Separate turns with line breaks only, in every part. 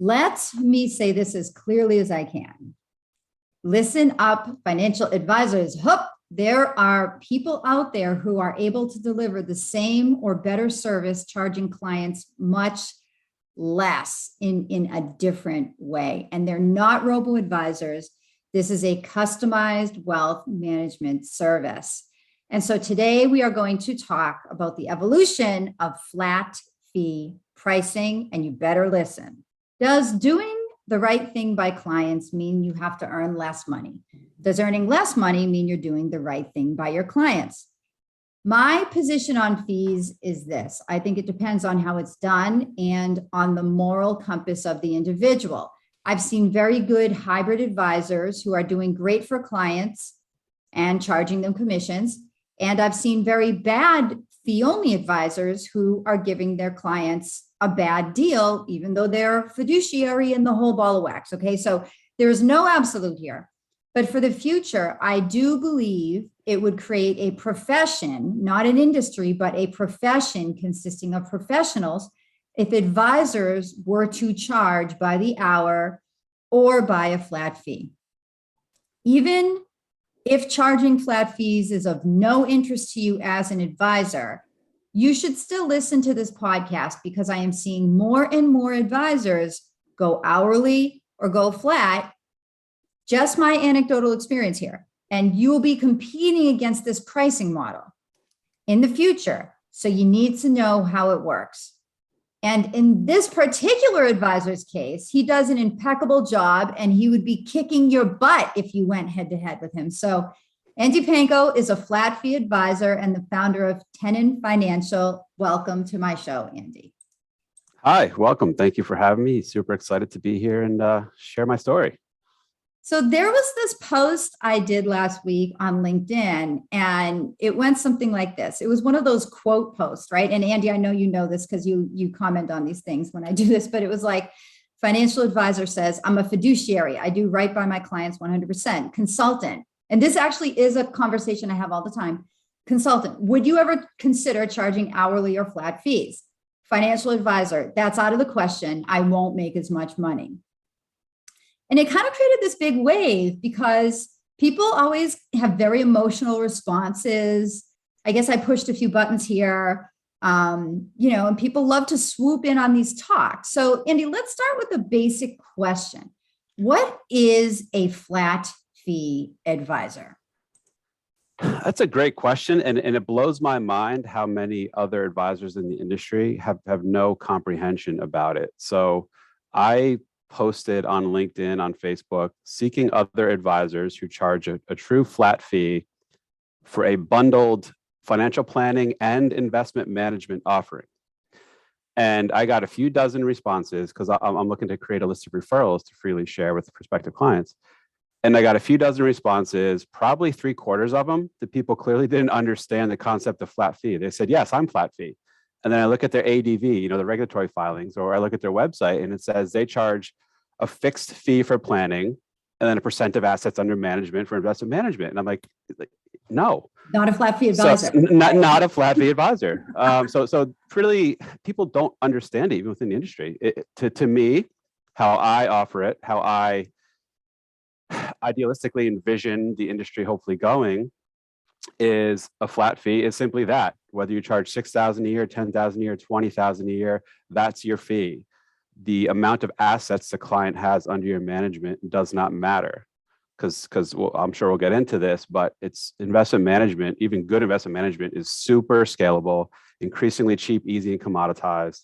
Let me say this as clearly as I can. Listen up, financial advisors. There are people out there who are able to deliver the same or better service, charging clients much less in a different way. And they're not robo-advisors. This is a customized wealth management service. And so today we are going to talk about the evolution of flat fee pricing, and you better listen. Does doing the right thing by clients mean you have to earn less money? Does earning less money mean you're doing the right thing by your clients? My position on fees is this. I think it depends on how it's done and on the moral compass of the individual. I've seen very good hybrid advisors who are doing great for clients and charging them commissions. And I've seen very bad fee-only advisors who are giving their clients a bad deal, even though they're fiduciary and the whole ball of wax. Okay, so there's no absolute here. But for the future, I do believe it would create a profession, not an industry, but a profession consisting of professionals if advisors were to charge by the hour or by a flat fee. Even if charging flat fees is of no interest to you as an advisor, you should still listen to this podcast because I am seeing more and more advisors go hourly or go flat. Just my anecdotal experience here. And you will be competing against this pricing model in the future. So you need to know how it works. And in this particular advisor's case, he does an impeccable job and he would be kicking your butt if you went head to head with him. So Andy Panko is a flat fee advisor and the founder of Tenon Financial. Welcome to my show, Andy.
Hi, welcome. Thank you for having me. Super excited to be here and share my story.
So there was this post I did last week on LinkedIn, and it went something like this. It was one of those quote posts, right? And Andy, I know you know this because you comment on these things when I do this, but it was like, financial advisor says, I'm a fiduciary. I do right by my clients 100%. Consultant. And this actually is a conversation I have all the time. Consultant, would you ever consider charging hourly or flat fees? Financial advisor, that's out of the question. I won't make as much money. And it kind of created this big wave because people always have very emotional responses. I guess I pushed a few buttons here, and people love to swoop in on these talks. So Andy, let's start with the basic question. What is a flat fee advisor?
That's a great question. And it blows my mind how many other advisors in the industry have no comprehension about it. So I posted on LinkedIn, on Facebook, seeking other advisors who charge a true flat fee for a bundled financial planning and investment management offering. And I got a few dozen responses because I'm looking to create a list of referrals to freely share with prospective clients. And I got a few dozen responses, probably 3/4 of them, the people clearly didn't understand the concept of flat fee. They said, yes, I'm flat fee. And then I look at their ADV, the regulatory filings, or I look at their website and it says they charge a fixed fee for planning and then a percent of assets under management for investment management. And I'm like, no.
Not a flat fee advisor.
So, not a flat fee advisor. So really, people don't understand it even within the industry. To me, how I offer it, how I idealistically envision the industry hopefully going is a flat fee is simply that. Whether you charge $6,000 a year, $10,000 a year, $20,000 a year, that's your fee. The amount of assets the client has under your management does not matter because I'm sure we'll get into this, but it's investment management, even good investment management is super scalable, increasingly cheap, easy, and commoditized.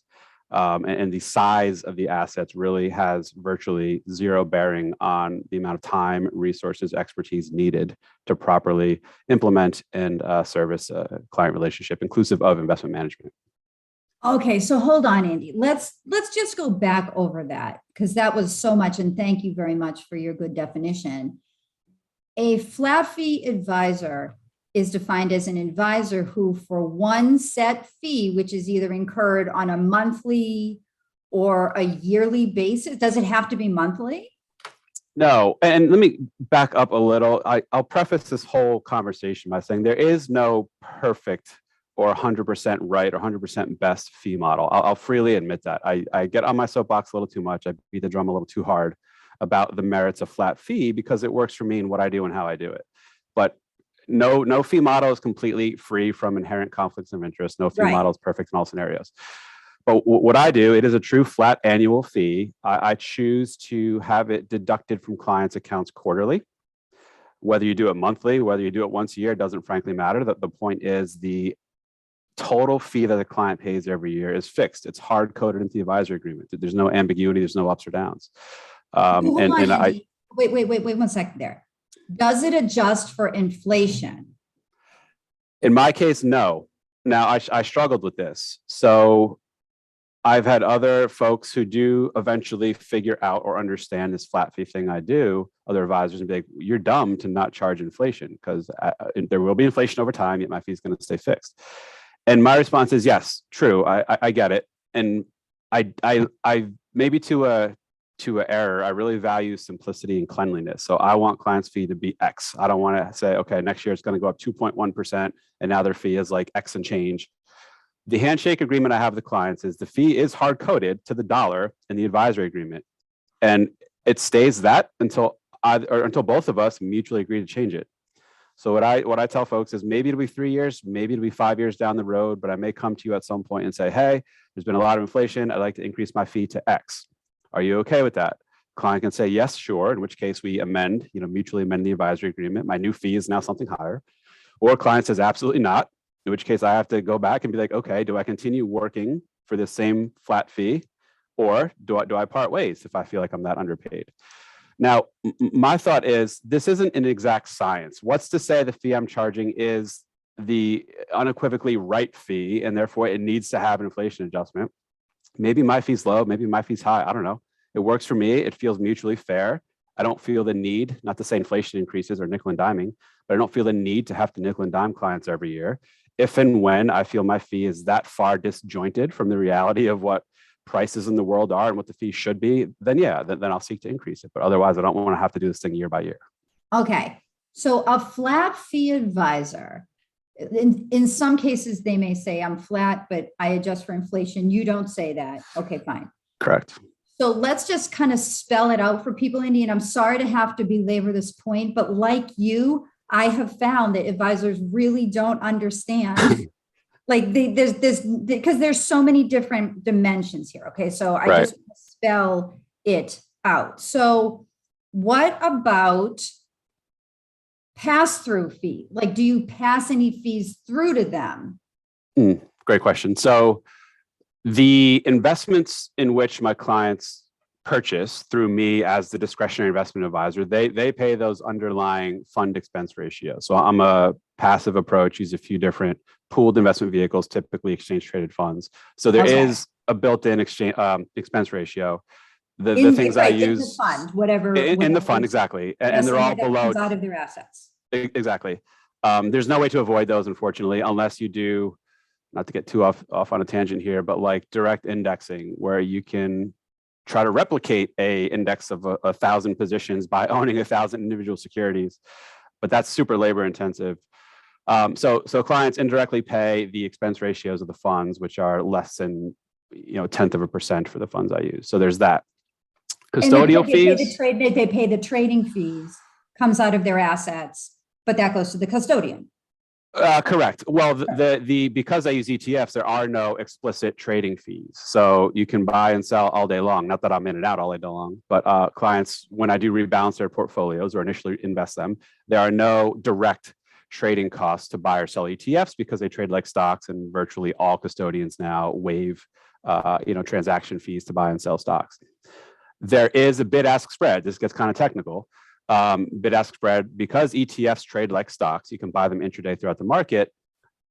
And the size of the assets really has virtually zero bearing on the amount of time, resources, expertise needed to properly implement and service a client relationship, inclusive of investment management.
Okay, so hold on, Andy. Let's just go back over that because that was so much, and thank you very much for your good definition. A flat fee advisor is defined as an advisor who, for one set fee, which is either incurred on a monthly or a yearly basis, does it have to be monthly?
No, and let me back up a little. I'll preface this whole conversation by saying there is no perfect or 100% right or 100% best fee model. I'll freely admit that. I get on my soapbox a little too much. I beat the drum a little too hard about the merits of flat fee because it works for me and what I do and how I do it. But no fee model is completely free from inherent conflicts of interest. No fee
Right.
model is perfect in all scenarios. But what I do, it is a true flat annual fee. I choose to have it deducted from clients' accounts quarterly. Whether you do it monthly, whether you do it once a year, doesn't frankly matter. The point is the total fee that the client pays every year is fixed. It's hard coded into the advisory agreement. There's no ambiguity. There's no ups or downs.
Hold on, Andy. Wait 1 second there. Does it adjust for inflation?
In my case, no. Now, I struggled with this. So I've had other folks who do eventually figure out or understand this flat fee thing I do, other advisors, and be like, you're dumb to not charge inflation because there will be inflation over time, yet my fee is going to stay fixed. And my response is, yes, true. I get it. And I maybe to a error, I really value simplicity and cleanliness. So I want clients' fee to be X. I don't want to say, okay, next year it's going to go up 2.1%, and now their fee is like X and change. The handshake agreement I have with the clients is the fee is hard coded to the dollar in the advisory agreement, and it stays that until both of us mutually agree to change it. So what I tell folks is maybe it'll be 3 years, maybe it'll be 5 years down the road, but I may come to you at some point and say, hey, there's been a lot of inflation. I'd like to increase my fee to X. Are you okay with that? Client can say yes, sure, in which case we mutually amend the advisory agreement. My new fee is now something higher. Or client says absolutely not, in which case I have to go back and be like, okay, do I continue working for the same flat fee, or do I part ways if I feel like I'm that underpaid? Now, my thought is this isn't an exact science. What's to say the fee I'm charging is the unequivocally right fee, and therefore it needs to have an inflation adjustment? Maybe my fee's low, maybe my fee's high. I don't know. It works for me. It feels mutually fair. I don't feel the need, not to say inflation increases or nickel and diming, but I don't feel the need to have to nickel and dime clients every year. If and when I feel my fee is that far disjointed from the reality of what prices in the world are and what the fee should be, then yeah, then I'll seek to increase it. But otherwise, I don't want to have to do this thing year by year.
Okay. So a flat fee advisor, in some cases, they may say I'm flat, but I adjust for inflation. You don't say that. Okay, fine.
Correct.
So let's just kind of spell it out for people, Andy. And I'm sorry to have to belabor this point, but like you, I have found that advisors really don't understand. Like there's this, because there's so many different dimensions here. Okay. So I just spell it out. So what about pass-through fee? Like, do you pass any fees through to them?
Great question. So the investments in which my clients purchase through me as the discretionary investment advisor, they pay those underlying fund expense ratios. So I'm a passive approach, use a few different pooled investment vehicles, typically exchange traded funds. So there is a built-in expense ratio. The things I use
in the fund, whatever
in the fund, exactly, and they're all below
out of their assets.
Exactly. There's no way to avoid those, unfortunately, unless you do, not to get too off on a tangent here, but like direct indexing, where you can try to replicate a index of 1,000 positions by owning 1,000 individual securities, but that's super labor intensive. So clients indirectly pay the expense ratios of the funds, which are less than 0.1% for the funds I use. So there's that. Custodial fees.
They pay the trading fees, comes out of their assets, but that goes to the custodian.
Correct. Well, because I use ETFs, there are no explicit trading fees. So you can buy and sell all day long. Not that I'm in and out all day long, but clients, when I do rebalance their portfolios or initially invest them, there are no direct trading costs to buy or sell ETFs because they trade like stocks, and virtually all custodians now waive transaction fees to buy and sell stocks. There is a bid-ask spread. This gets kind of technical. Bid-ask spread, because ETFs trade like stocks, you can buy them intraday throughout the market.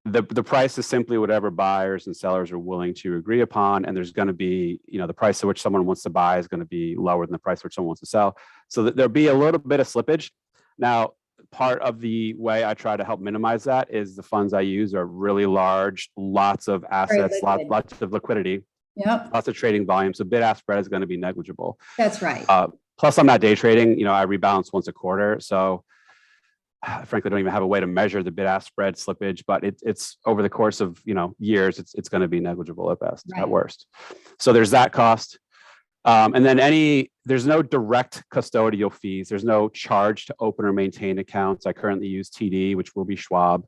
The price is simply whatever buyers and sellers are willing to agree upon, and there's going to be, the price at which someone wants to buy is going to be lower than the price at which someone wants to sell. So there'll be a little bit of slippage. Now, part of the way I try to help minimize that is the funds I use are really large, lots of assets, lots of liquidity.
Yep.
Lots of trading volume. So bid-ask spread is going to be negligible.
That's right.
Plus, I'm not day trading. I rebalance once a quarter. So frankly, don't even have a way to measure the bid-ask spread slippage, but it's over the course of, years, it's going to be negligible at best,
Right.
at worst. So there's that cost. And then there's no direct custodial fees. There's no charge to open or maintain accounts. I currently use TD, which will be Schwab.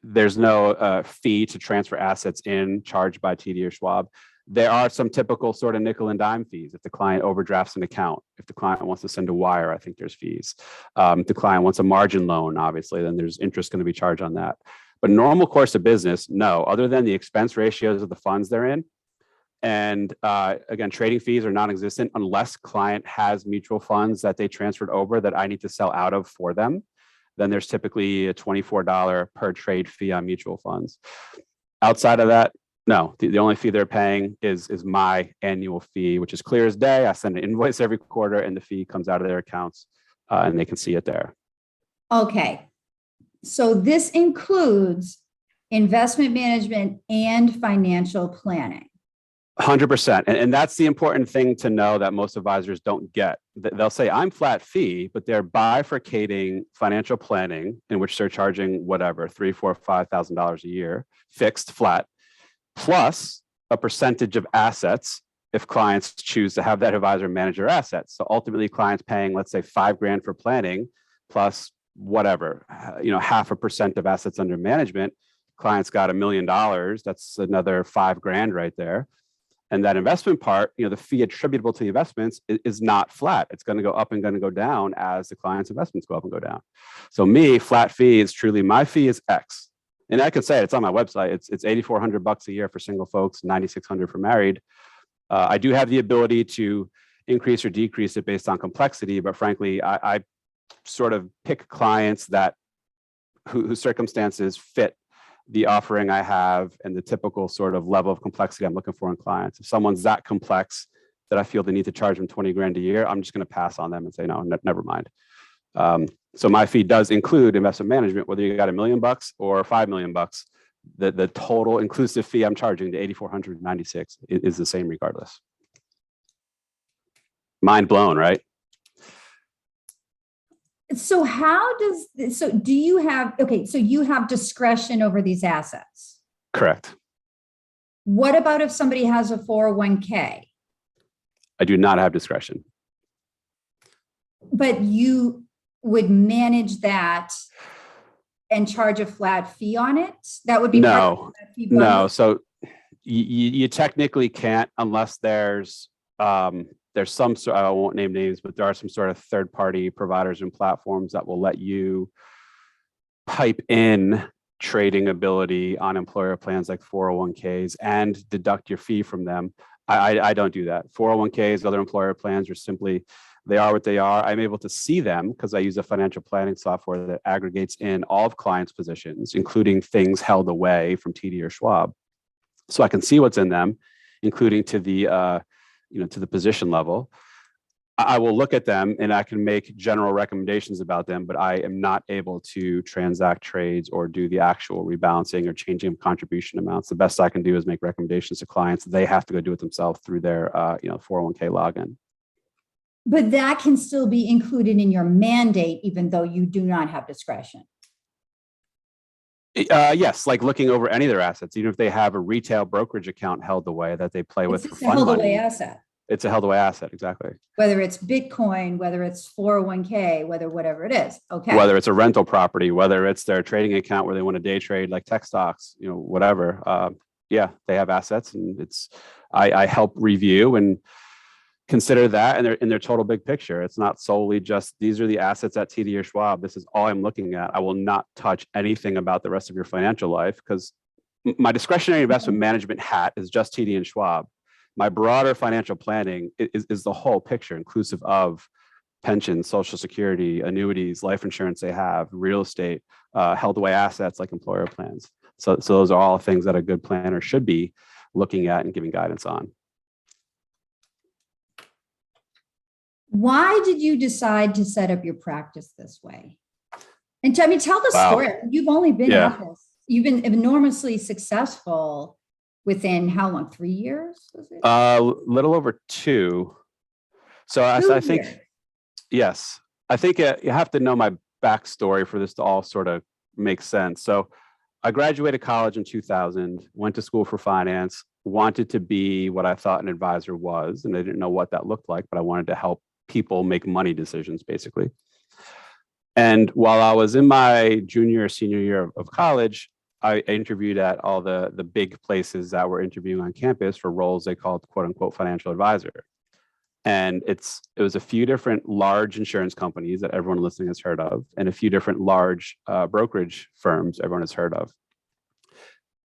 There's no fee to transfer assets in charged by TD or Schwab. There are some typical sort of nickel and dime fees. If the client overdrafts an account, if the client wants to send a wire, I think there's fees. If the client wants a margin loan, obviously, then there's interest going to be charged on that. But normal course of business, no, other than the expense ratios of the funds they're in. And again, trading fees are non-existent unless client has mutual funds that they transferred over that I need to sell out of for them. Then there's typically a $24 per trade fee on mutual funds. Outside of that, no, the only fee they're paying is my annual fee, which is clear as day. I send an invoice every quarter and the fee comes out of their accounts and they can see it there.
Okay. So this includes investment management and financial planning.
100%. And that's the important thing to know that most advisors don't get. They'll say, I'm flat fee, but they're bifurcating financial planning, in which they're charging whatever, $3,000, $4,000, $5,000 a year, fixed flat, plus a percentage of assets if clients choose to have that advisor manage their assets. So ultimately, clients paying, let's say, $5,000 for planning, plus whatever, 0.5% of assets under management. Clients got $1 million. That's another $5,000 right there. And that investment part, the fee attributable to the investments is not flat. It's going to go up and going to go down as the client's investments go up and go down. So flat fee is truly, my fee is X. And I can say it's on my website. It's $8,400 a year for single folks, $9,600 for married. I do have the ability to increase or decrease it based on complexity, but frankly, I sort of pick clients whose circumstances fit the offering I have and the typical sort of level of complexity I'm looking for in clients. If someone's that complex that I feel the need to charge them $20,000 a year, I'm just going to pass on them and say, no, never mind. So my fee does include investment management, whether you got $1 million or $5 million. The total inclusive fee I'm charging, the $8,496, is the same regardless. Mind blown, right?
So do you have, so you have discretion over these assets?
Correct.
What about if somebody has a 401k?
I do not have discretion.
But you would manage that and charge a flat fee on it? That would be part of the flat fee bundle?
No. So you technically can't unless there's some sort, I won't name names, but there are some sort of third-party providers and platforms that will let you pipe in trading ability on employer plans like 401ks and deduct your fee from them. I don't do that. 401ks, other employer plans are simply, they are what they are. I'm able to see them because I use a financial planning software that aggregates in all of clients' positions, including things held away from TD or Schwab. So I can see what's in them, including to the to the position level. I will look at them and I can make general recommendations about them, but I am not able to transact trades or do the actual rebalancing or changing contribution amounts. The best I can do is make recommendations to clients. They have to go do it themselves through their 401k login.
But that can still be included in your mandate, even though you do not have discretion.
Yes, like looking over any of their assets, even if they have a retail brokerage account held away that they play with for fun
held
money.
Away asset.
It's a held away asset, exactly.
Whether it's Bitcoin, whether it's 401k, whatever it is. Okay.
Whether it's a rental property, whether it's their trading account where they want to day trade like tech stocks, whatever. Yeah, they have assets, and I help review and consider that in their total big picture. It's not solely just these are the assets at TD or Schwab. This is all I'm looking at. I will not touch anything about the rest of your financial life because my discretionary investment management hat is just TD and Schwab. My broader financial planning is the whole picture, inclusive of pensions, Social Security, annuities, life insurance they have, real estate, held away assets like employer plans. So those are all things that a good planner should be looking at and giving guidance on.
Why did you decide to set up your practice this way? And tell the story. You've only been at this. You've been enormously successful within how long? 3 years? Was it?
Little over 2. So I think, yes, I think you have to know backstory for this to all sort of make sense. So I graduated college in 2000, went to school for finance, wanted to be what I thought an advisor was, and I didn't know what that looked like, but I wanted to help people make money decisions, basically. And while I was in my junior or senior year of college, I interviewed at all the big places that were interviewing on campus for roles they called quote unquote financial advisor. And it was a few different large insurance companies that everyone listening has heard of, and a few different large brokerage firms everyone has heard of.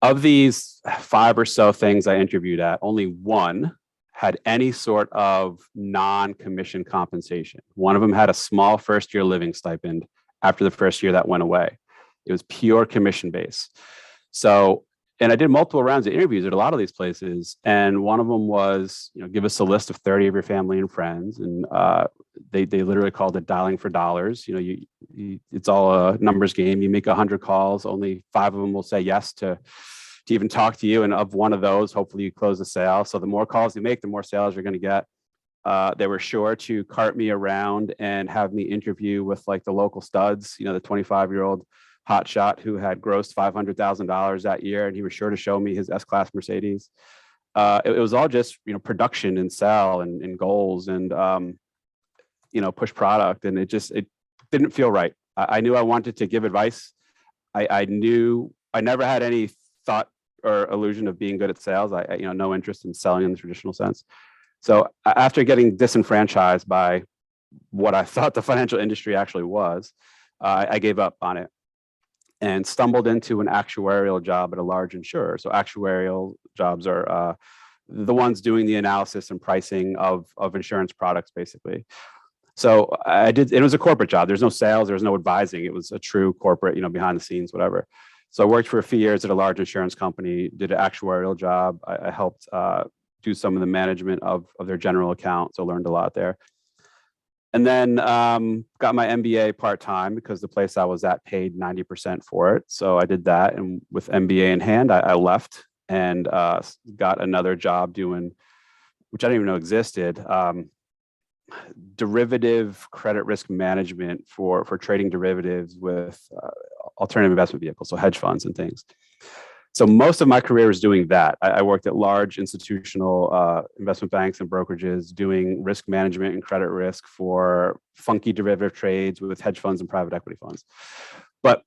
Of these 5 or so things I interviewed at, only one had any sort of non-commission compensation. One of them had a small first-year living stipend after the first year that went away. It was pure commission based. So, and I did multiple rounds of interviews at a lot of these places. And one of them was, give us a list of 30 of your family and friends. And they literally called it dialing for dollars. It's all a numbers game. You make 100 calls, only 5 of them will say yes to even talk to you. And of one of those, hopefully you close the sale. So the more calls you make, the more sales you're going to get. They were sure to cart me around and have me interview with like the local studs, the 25-year-old hotshot who had grossed $500,000 that year. And he was sure to show me his S-Class Mercedes. It was all just, production and sell and goals and, push product. And it didn't feel right. I knew I wanted to give advice. I knew I never had any thought or illusion of being good at sales. I no interest in selling in the traditional sense. So after getting disenfranchised by what I thought the financial industry actually was, I gave up on it and stumbled into an actuarial job at a large insurer. So actuarial jobs are the ones doing the analysis and pricing of insurance products, basically. So I did. It was a corporate job. There's no sales. There was no advising. It was a true corporate, behind the scenes, whatever. So I worked for a few years at a large insurance company, did an actuarial job. I helped do some of the management of their general account. So learned a lot there. And then got my MBA part-time because the place I was at paid 90% for it. So I did that. And with MBA in hand, I left and got another job doing, which I didn't even know existed, derivative credit risk management for trading derivatives with alternative investment vehicles, so hedge funds and things. So most of my career was doing that. I worked at large institutional investment banks and brokerages doing risk management and credit risk for funky derivative trades with hedge funds and private equity funds. But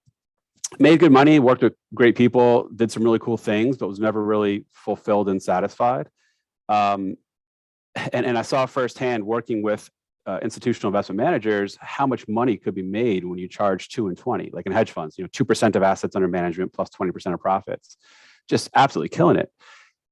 made good money, worked with great people, did some really cool things, but was never really fulfilled and satisfied. And I saw firsthand working with institutional investment managers how much money could be made when you charge 2 and 20, like in hedge funds, 2% of assets under management plus 20% of profits, just absolutely killing it.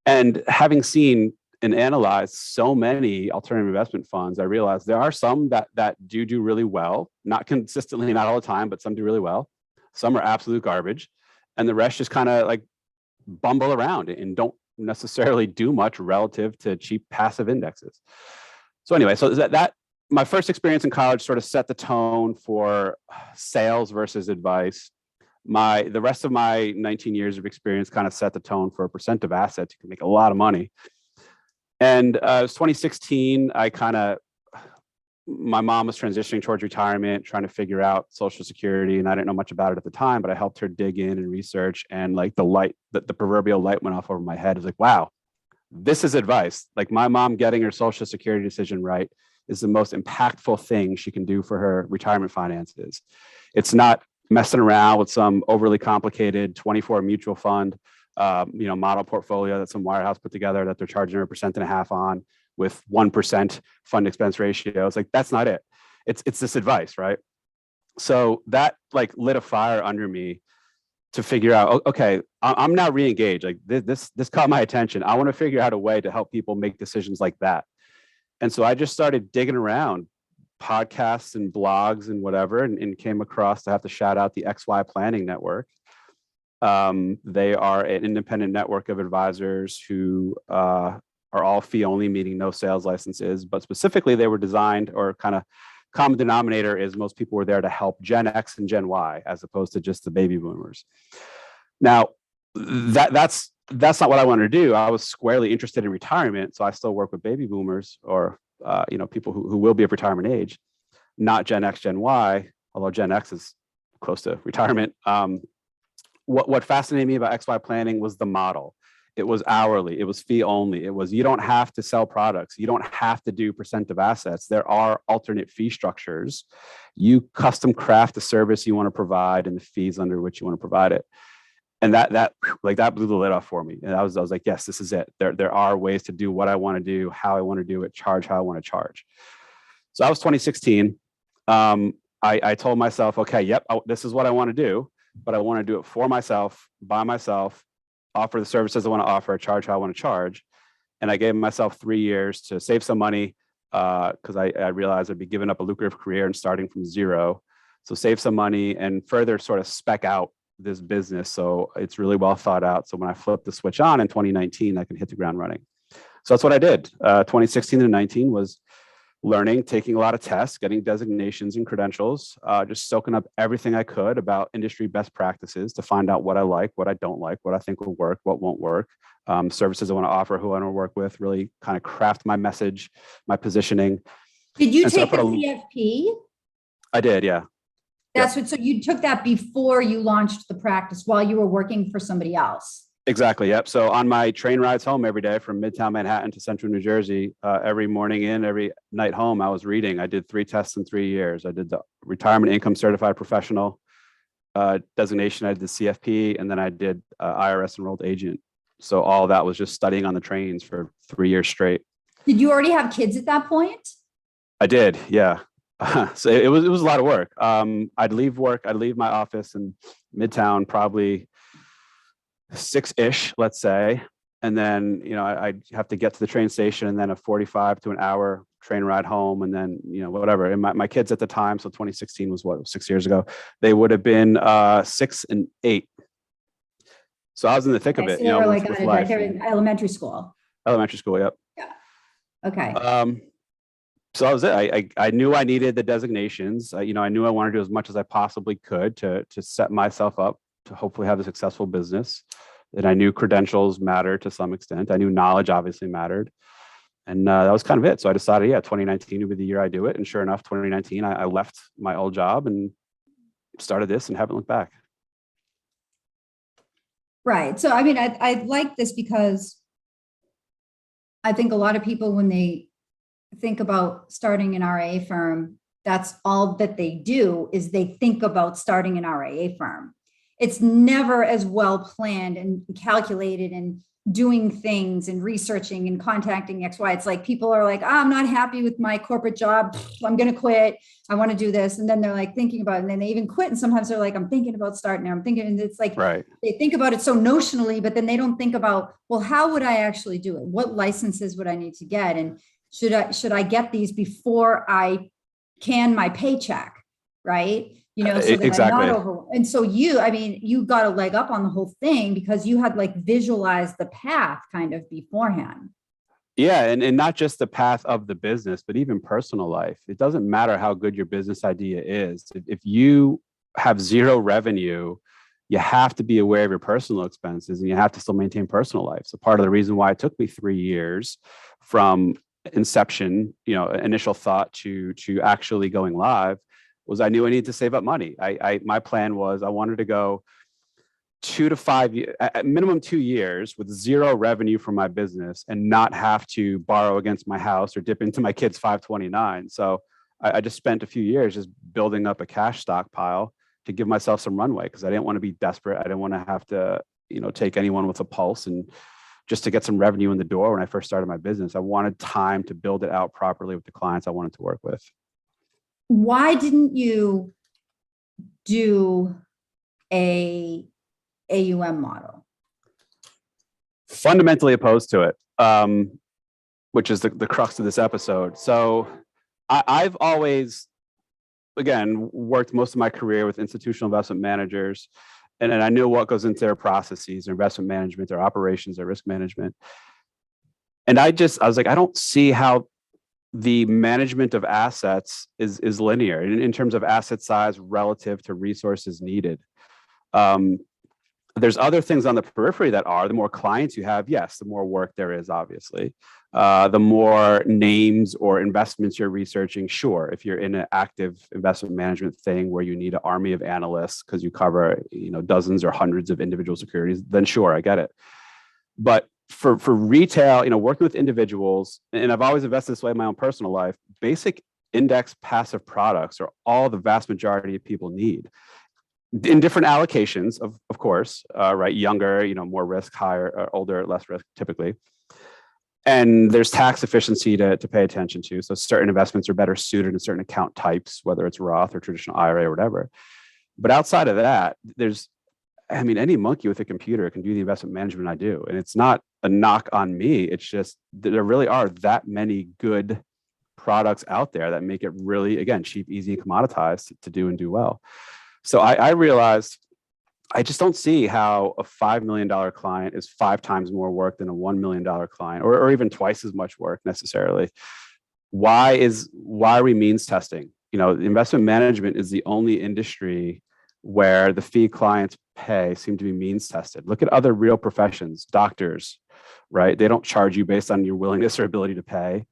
And having seen and analyzed so many alternative investment funds, I realized there are some that do really well, not consistently, not all the time, but some do really well. Some are absolute garbage, and the rest just kind of like bumble around and don't necessarily do much relative to cheap passive indexes. So anyway, so that my first experience in college sort of set the tone for sales versus advice. The rest of my 19 years of experience kind of set the tone for a percent of assets. You can make a lot of money. And it was 2016. My mom was transitioning towards retirement, trying to figure out Social Security, and I didn't know much about it at the time, but I helped her dig in and research, and like the proverbial light went off over my head. I was like, wow, this is advice. Like my mom getting her Social Security decision right is the most impactful thing she can do for her retirement finances. It's not messing around with some overly complicated 24 mutual fund, model portfolio that some wirehouse put together that they're charging her 1.5% on with 1% fund expense ratio. It's like, that's not it. It's this advice, right? So that like lit a fire under me to figure out, okay, I'm now re-engaged. Like this caught my attention. I want to figure out a way to help people make decisions like that. And so I just started digging around podcasts and blogs and whatever, and came across, I have to shout out the XY Planning Network. They are an independent network of advisors who are all fee only, meaning no sales licenses, but specifically they were designed, or kind of common denominator is most people were there to help Gen X and Gen Y as opposed to just the baby boomers. Now, that's not what I wanted to do. I was squarely interested in retirement, so I still work with baby boomers or people who will be of retirement age, not Gen X, Gen Y. although Gen X is close to retirement. What fascinated me about XY planning was the model. It was hourly, it was fee only. It was, you don't have to sell products. You don't have to do percent of assets. There are alternate fee structures. You custom craft the service you want to provide and the fees under which you want to provide it. And that blew the lid off for me. And I was like, yes, this is it. There are ways to do what I want to do, how I want to do it, charge how I want to charge. So that was 2016. I told myself, okay, yep, this is what I want to do, but I want to do it for myself, by myself, offer the services I want to offer, charge how I want to charge. And I gave myself 3 years to save some money because I realized I'd be giving up a lucrative career and starting from zero. So save some money and further sort of spec out this business. So it's really well thought out. So when I flipped the switch on in 2019, I can hit the ground running. So that's what I did. 2016 and 19 was learning, taking a lot of tests, getting designations and credentials, just soaking up everything I could about industry best practices to find out what I like, what I don't like, what I think will work, what won't work, services I want to offer, who I want to work with, really kind of craft my message, my positioning.
Did you take the CFP?
I did, yeah.
That's what, so you took that before you launched the practice while you were working for somebody else?
Exactly. Yep. So on my train rides home every day from Midtown Manhattan to Central New Jersey, every morning in, every night home, I was reading. I did 3 tests in 3 years. I did the retirement income certified professional designation. I did the CFP, and then I did IRS enrolled agent. So all that was just studying on the trains for 3 years straight.
Did you already have kids at that point?
I did. Yeah. So it was a lot of work. I'd leave work. I'd leave my office in Midtown, probably 6-ish, let's say. And then, I'd have to get to the train station and then a 45 to an hour train ride home. And then, whatever. And my kids at the time, so 2016 was 6 years ago, they would have been 6 and 8. So I was in the thick of it,
So
with life.
They're in elementary school.
Elementary school, yep.
Yeah. Okay.
So that was it. I knew I needed the designations. I knew I wanted to do as much as I possibly could to set myself up to hopefully have a successful business. And I knew credentials mattered to some extent. I knew knowledge obviously mattered. And that was kind of it. So I decided, 2019 would be the year I do it. And sure enough, 2019, I left my old job and started this and haven't looked back.
Right. So, I like this because I think a lot of people, when they think about starting an RIA firm, that's all that they do is they think about starting an RIA firm. It's never as well planned and calculated and doing things and researching and contacting XY. It's like people are like, I'm not happy with my corporate job. I'm going to quit. I want to do this. And then they're like thinking about it. And then they even quit. And sometimes they're like, I'm thinking about starting. I'm thinking, and it's like,
right.
They think about it so notionally, but then they don't think about, well, how would I actually do it? What licenses would I need to get? And should I get these before I can my paycheck? Right. So that
exactly.
I'm not over. And so you got a leg up on the whole thing because you had visualized the path kind of beforehand.
Yeah. And not just the path of the business, but even personal life. It doesn't matter how good your business idea is. If you have zero revenue, you have to be aware of your personal expenses and you have to still maintain personal life. So part of the reason why it took me 3 years from inception, initial thought to actually going live was I knew I needed to save up money. My plan was I wanted to go 2 to 5 years, at minimum 2 years with zero revenue from my business and not have to borrow against my house or dip into my kids' 529. So I just spent a few years just building up a cash stockpile to give myself some runway because I didn't want to be desperate. I didn't want to have to, take anyone with a pulse and just to get some revenue in the door when I first started my business. I wanted time to build it out properly with the clients I wanted to work with.
Why didn't you do a AUM model?
Fundamentally opposed to it, which is the crux of this episode. So I've always, again, worked most of my career with institutional investment managers, and I knew what goes into their processes, their investment management, their operations, their risk management. And I was like, I don't see how the management of assets is linear in terms of asset size relative to resources needed. There's other things on the periphery that are, the more clients you have, yes, the more work there is, obviously. the more names or investments you're researching, sure. If you're in an active investment management thing where you need an army of analysts because you cover, dozens or hundreds of individual securities, then sure, I get it. But for retail, working with individuals, and I've always invested this way in my own personal life, basic index passive products are all the vast majority of people need in different allocations, of course, right? Younger, more risk, higher, older, less risk typically. And there's tax efficiency to pay attention to. So certain investments are better suited in certain account types, whether it's Roth or traditional IRA or whatever. But outside of that, any monkey with a computer can do the investment management I do. And it's not a knock on me. It's just that there really are that many good products out there that make it really, again, cheap, easy, and commoditized to do and do well. So I realized I just don't see how a $5 million client is 5 times more work than a $1 million client, or even twice as much work necessarily. Why are we means testing? Investment management is the only industry where the fee clients pay seem to be means tested. Look at other real professions, doctors, right? They don't charge you based on your willingness or ability to pay.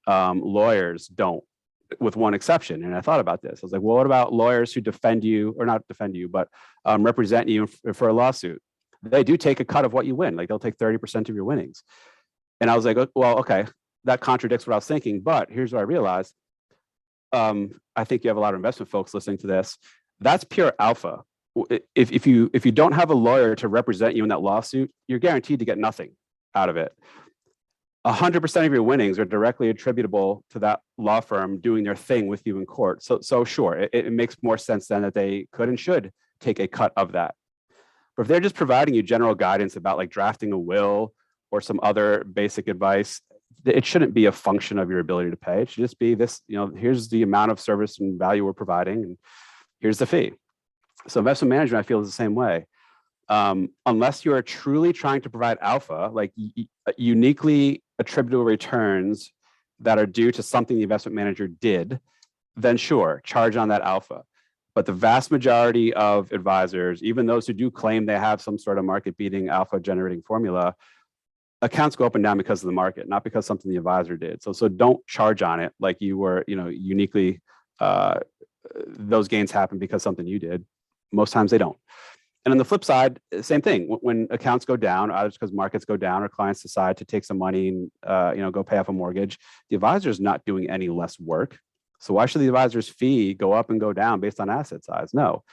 Lawyers don't, with one exception. And I thought about this. I was like, well, what about lawyers who defend you, or not defend you, but represent you for a lawsuit? They do take a cut of what you win. Like they'll take 30% of your winnings. And I was like, well, okay, that contradicts what I was thinking. But here's what I realized. I think you have a lot of investment folks listening to this. That's pure alpha. If you don't have a lawyer to represent you in that lawsuit, you're guaranteed to get nothing out of it. 100% of your winnings are directly attributable to that law firm doing their thing with you in court. So sure, it makes more sense then that they could and should take a cut of that. But if they're just providing you general guidance about like drafting a will or some other basic advice, it shouldn't be a function of your ability to pay. It should just be this, here's the amount of service and value we're providing, and here's the fee. So investment management, I feel, is the same way. Unless you are truly trying to provide alpha, like uniquely attributable returns that are due to something the investment manager did, then sure, charge on that alpha. But the vast majority of advisors, even those who do claim they have some sort of market-beating alpha generating formula, accounts go up and down because of the market, not because something the advisor did. So don't charge on it like you were, uniquely, those gains happen because something you did. Most times they don't. And on the flip side, same thing. When accounts go down, either because markets go down or clients decide to take some money and go pay off a mortgage, the advisor is not doing any less work. So why should the advisor's fee go up and go down based on asset size? No,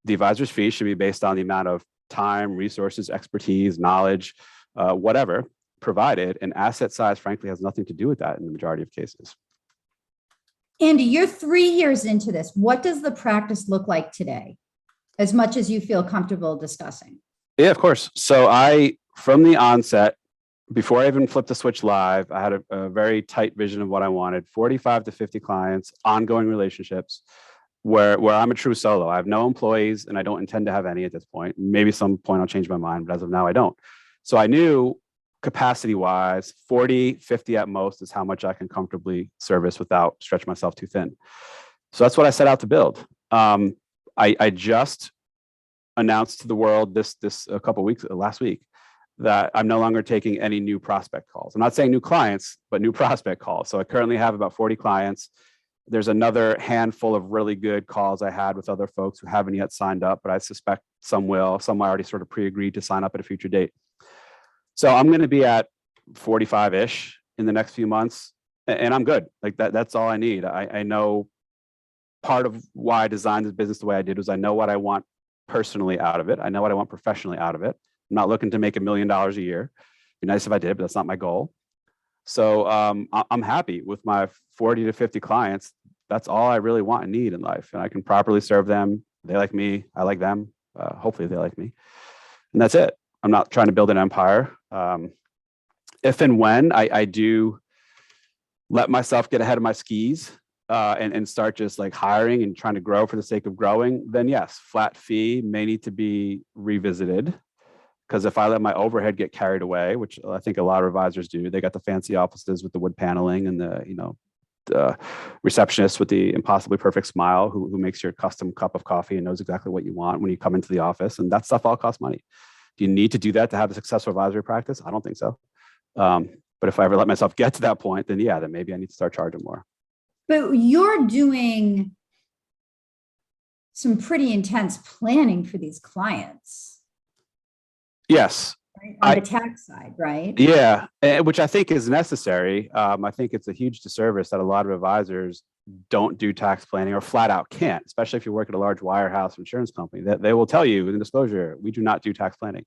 the advisor's fee should be based on the amount of time, resources, expertise, knowledge, whatever provided. And asset size, frankly, has nothing to do with that in the majority of cases.
Andy, you're 3 years into this. What does the practice look like today? As much as you feel comfortable discussing.
Yeah, of course. So from the onset, before I even flipped the switch live, I had a very tight vision of what I wanted: 45 to 50 clients, ongoing relationships, where I'm a true solo. I have no employees, and I don't intend to have any at this point. Maybe some point I'll change my mind, but as of now, I don't. So I knew capacity-wise, 40, 50 at most is how much I can comfortably service without stretching myself too thin. So that's what I set out to build. I just announced to the world this a couple of weeks, last week, that I'm no longer taking any new prospect calls. I'm not saying new clients, but new prospect calls. So I currently have about 40 clients. There's another handful of really good calls I had with other folks who haven't yet signed up, but I suspect some will. Some already sort of pre-agreed to sign up at a future date. So I'm going to be at 45-ish in the next few months, and I'm good. Like that's all I need. I know part of why I designed this business the way I did was I know what I want personally out of it. I know what I want professionally out of it. I'm not looking to make $1 million a year. It'd be nice if I did, but that's not my goal. So I'm happy with my 40 to 50 clients. That's all I really want and need in life. And I can properly serve them. They like me. I like them. Hopefully they like me. And that's it. I'm not trying to build an empire. If and when I do let myself get ahead of my skis, and start just like hiring and trying to grow for the sake of growing, then yes, flat fee may need to be revisited. Because if I let my overhead get carried away, which I think a lot of advisors do, they got the fancy offices with the wood paneling and the receptionist with the impossibly perfect smile who makes your custom cup of coffee and knows exactly what you want when you come into the office. And that stuff all costs money. Do you need to do that to have a successful advisory practice? I don't think so. But if I ever let myself get to that point, then yeah, then maybe I need to start charging more.
But you're doing some pretty intense planning for these clients.
Yes.
Right? On the tax side, right?
Yeah, which I think is necessary. I think it's a huge disservice that a lot of advisors don't do tax planning or flat out can't, especially if you work at a large wirehouse insurance company, that they will tell you in disclosure, we do not do tax planning,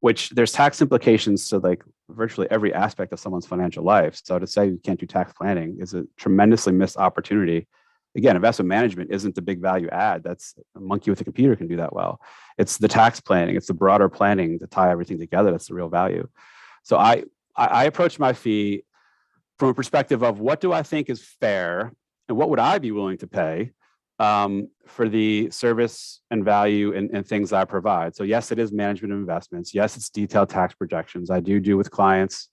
which there's tax implications to like virtually every aspect of someone's financial life. So to say you can't do tax planning is a tremendously missed opportunity. Again, investment management isn't the big value add. That's a monkey with a computer can do that well. It's the tax planning, it's the broader planning to tie everything together. That's the real value. So I approach my fee from a perspective of what do I think is fair and what would I be willing to pay for the service and value and things I provide. So yes, it is management of investments. Yes, it's detailed tax projections. I do with clients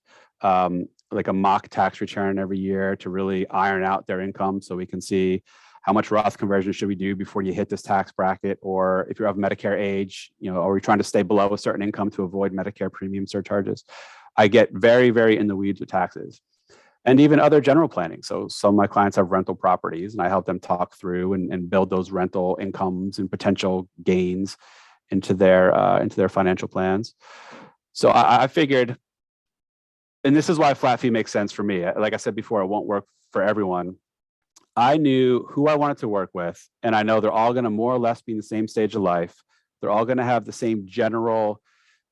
like a mock tax return every year to really iron out their income so we can see how much Roth conversion should we do before you hit this tax bracket, or if you're of Medicare age, are we trying to stay below a certain income to avoid Medicare premium surcharges? I get very, very in the weeds with taxes. And even other general planning. So some of my clients have rental properties and I help them talk through and build those rental incomes and potential gains into their financial plans. So I figured, and this is why flat fee makes sense for me. Like I said before, it won't work for everyone. I knew who I wanted to work with, and I know they're all going to more or less be in the same stage of life. They're all going to have the same general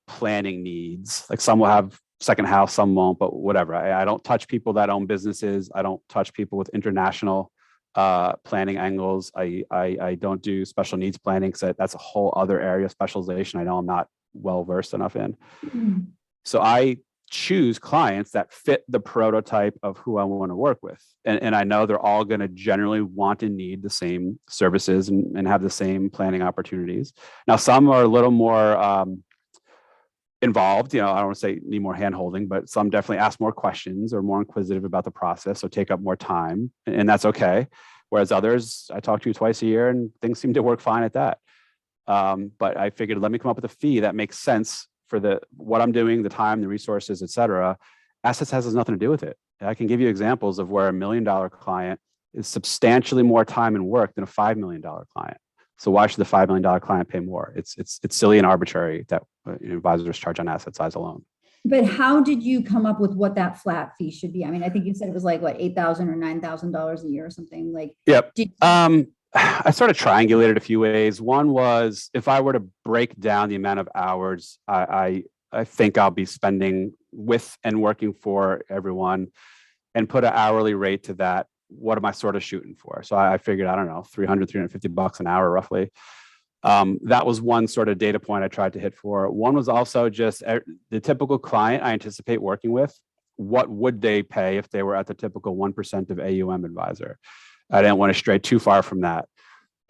planning needs. Like some will have second house, some won't, but whatever. I don't touch people that own businesses. I don't touch people with international planning angles. I don't do special needs planning because that's a whole other area of specialization I know I'm not well versed enough in. Mm-hmm. So I choose clients that fit the prototype of who I want to work with. And I know they're all going to generally want and need the same services and have the same planning opportunities. Now, some are a little more involved, I don't want to say need more hand-holding, but some definitely ask more questions or more inquisitive about the process, so take up more time, and that's okay. Whereas others, I talk to twice a year and things seem to work fine at that. But I figured, let me come up with a fee that makes sense for what I'm doing, the time, the resources, et cetera. Assets has nothing to do with it. I can give you examples of where $1 million client is substantially more time and work than a $5 million client. So why should the $5 million client pay more? It's silly and arbitrary that advisors charge on asset size alone.
But how did you come up with what that flat fee should be? I mean, I think you said it was like what, $8,000 or $9,000 a year or something. Like,
yep. I sort of triangulated a few ways. One was if I were to break down the amount of hours I think I'll be spending with and working for everyone, and put an hourly rate to that. What am I sort of shooting for? So I figured, I don't know, $300, $350 an hour roughly. That was one sort of data point I tried to hit for. One was also just the typical client I anticipate working with. What would they pay if they were at the typical 1% of AUM advisor? I didn't want to stray too far from that.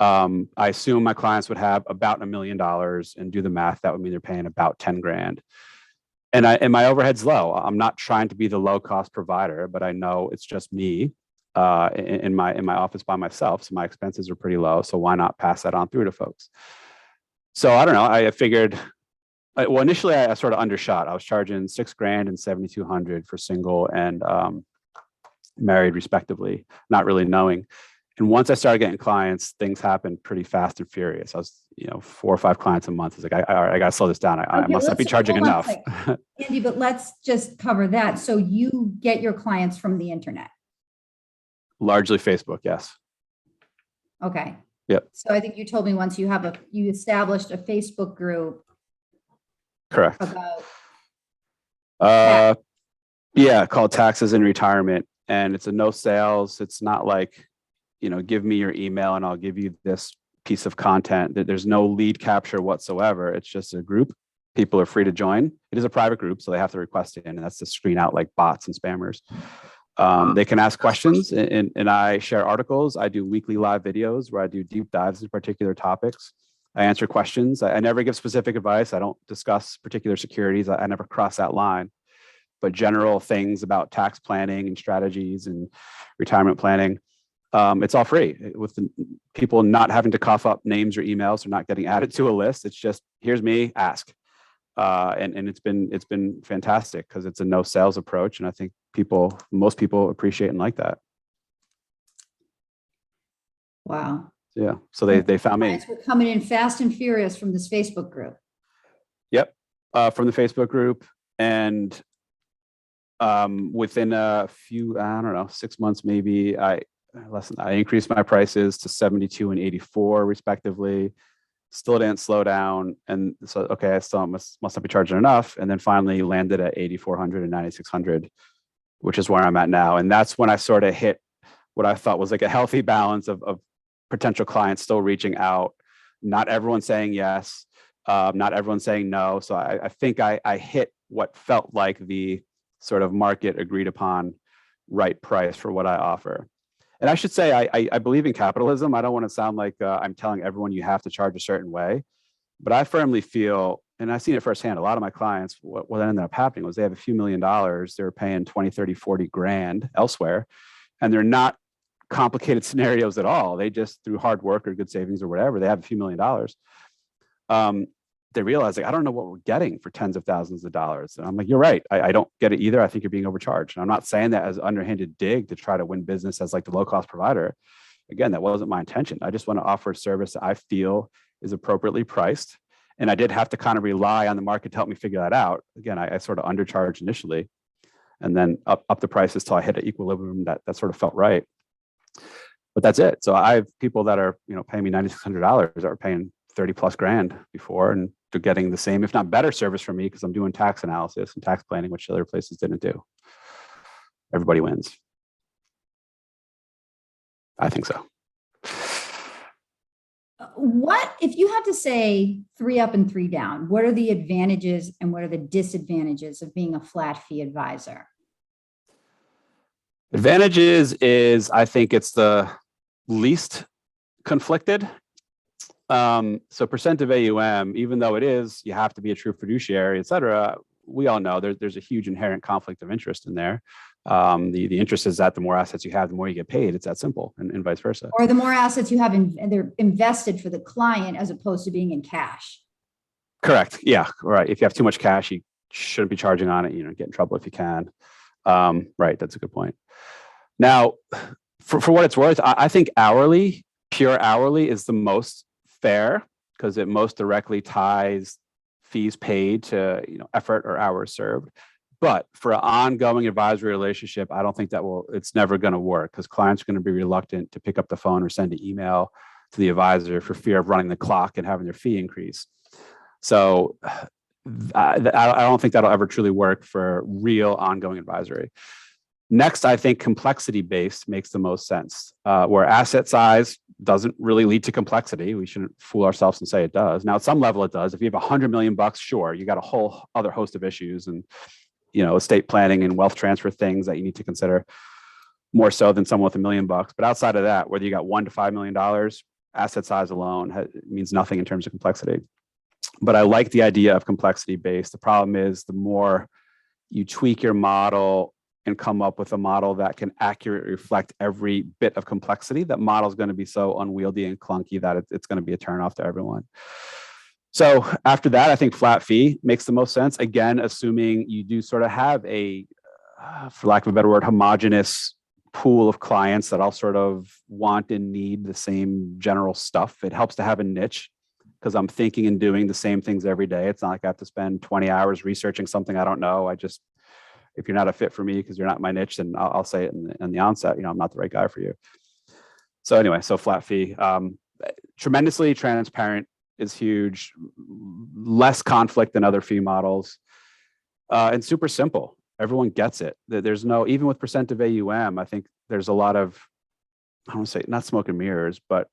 I assume my clients would have about $1 million, and do the math. That would mean they're paying about 10 grand. And my overhead's low. I'm not trying to be the low cost provider, but I know it's just me in my office by myself. So my expenses are pretty low. So why not pass that on through to folks? So I don't know. I figured, well, initially I sort of undershot. I was charging $6 grand and $7,200 for single and married respectively, not really knowing. And once I started getting clients, things happened pretty fast and furious. I was, 4 or 5 clients a month. I was like, I got to slow this down. I must not be charging enough.
Andy, but let's just cover that. So you get your clients from the internet?
Largely Facebook, yes.
Okay.
Yep.
So I think you told me once you established a Facebook group.
Correct.
About
yeah, called Taxes in Retirement. And it's a no sales. It's not like, give me your email and I'll give you this piece of content. There's no lead capture whatsoever. It's just a group. People are free to join. It is a private group, so they have to request it in, and that's to screen out like bots and spammers. They can ask questions, and I share articles. I do weekly live videos where I do deep dives in particular topics. I answer questions. I never give specific advice. I don't discuss particular securities. I never cross that line. But general things about tax planning and strategies and retirement planning, it's all free, with people not having to cough up names or emails or not getting added to a list. It's just, here's me, ask. And it's been fantastic because it's a no sales approach. And I think most people appreciate and like that.
Wow.
Yeah. So they found me.
We're coming in fast and furious from this Facebook group.
Yep. From the Facebook group. And within a few, I don't know, 6 months, maybe I increased my prices to 72 and 84 respectively. Still didn't slow down. And so, okay, I still must not be charging enough. And then finally landed at 8,400 and 9,600, which is where I'm at now. And that's when I sort of hit what I thought was like a healthy balance of potential clients still reaching out. Not everyone saying yes. Not everyone saying no. So I think I hit what felt like the sort of market agreed upon right price for what I offer. And I should say, I believe in capitalism. I don't want to sound like I'm telling everyone you have to charge a certain way, but I firmly feel, and I've seen it firsthand, a lot of my clients, what ended up happening was they have a few $1 million. They're paying 20, 30, 40 grand elsewhere, and they're not complicated scenarios at all. They just, through hard work or good savings or whatever, they have a few $1 million. They realize, like, I don't know what we're getting for tens of thousands of dollars. And I'm like, you're right. I don't get it either. I think you're being overcharged. And I'm not saying that as an underhanded dig to try to win business as like the low cost provider. Again, that wasn't my intention. I just want to offer a service that I feel is appropriately priced. And I did have to kind of rely on the market to help me figure that out. Again, I sort of undercharged initially and then up the prices till I hit an equilibrium that sort of felt right. But that's it. So I have people that are, paying me $9,600 that are paying 30 plus grand before, and they're getting the same, if not better service from me because I'm doing tax analysis and tax planning, which other places didn't do. Everybody wins. I think so.
What, if you had to say 3 up and 3 down, what are the advantages and what are the disadvantages of being a flat fee advisor?
Advantages is, I think it's the least conflicted. So percent of AUM, even though it is, you have to be a true fiduciary, et cetera, we all know there's a huge inherent conflict of interest in there. The interest is that the more assets you have, the more you get paid. It's that simple, and vice versa.
Or the more assets you have, they're invested for the client as opposed to being in cash.
Correct. Yeah. Right. If you have too much cash, you shouldn't be charging on it. Get in trouble if you can. Right. That's a good point. Now, for what it's worth, I think pure hourly is the most fair because it most directly ties fees paid to effort or hours served. But for an ongoing advisory relationship, I don't think it's never going to work because clients are going to be reluctant to pick up the phone or send an email to the advisor for fear of running the clock and having their fee increase. So I don't think that'll ever truly work for real ongoing advisory. Next, I think complexity-based makes the most sense, where asset size doesn't really lead to complexity. We shouldn't fool ourselves and say it does. Now, at some level, it does. If you have $100 million, sure, you got a whole other host of issues and estate planning and wealth transfer things that you need to consider more so than someone with $1 million. But outside of that, whether you got $1 to $5 million, asset size alone means nothing in terms of complexity. But I like the idea of complexity-based. The problem is the more you tweak your model and come up with a model that can accurately reflect every bit of complexity, that model is going to be so unwieldy and clunky that it's going to be a turnoff to everyone. So after that, I think flat fee makes the most sense. Again, assuming you do sort of have a, for lack of a better word, homogenous pool of clients that all sort of want and need the same general stuff. It helps to have a niche because I'm thinking and doing the same things every day. It's not like I have to spend 20 hours researching something I don't know. If you're not a fit for me because you're not my niche, then I'll say it in the onset, I'm not the right guy for you. So anyway, so flat fee, tremendously transparent is huge, less conflict than other fee models, and super simple. Everyone gets it. There's no, even with percent of AUM, I think there's a lot of, I don't want to say not smoke and mirrors, but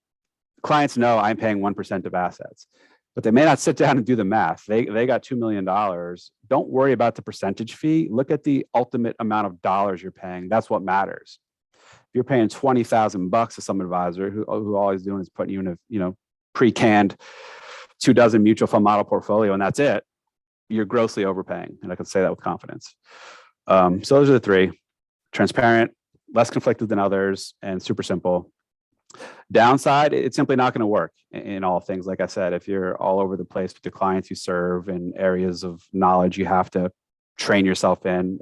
clients know I'm paying 1% of assets. But they may not sit down and do the math. They got $2 million. Don't worry about the percentage fee. Look at the ultimate amount of dollars you're paying. That's what matters. If you're paying $20,000 to some advisor who all he's doing is putting you in a pre-canned 24 mutual fund model portfolio and that's it, you're grossly overpaying. And I can say that with confidence. So those are the 3: transparent, less conflicted than others, and super simple. Downside, it's simply not going to work in all things. Like I said, if you're all over the place with the clients you serve and areas of knowledge you have to train yourself in,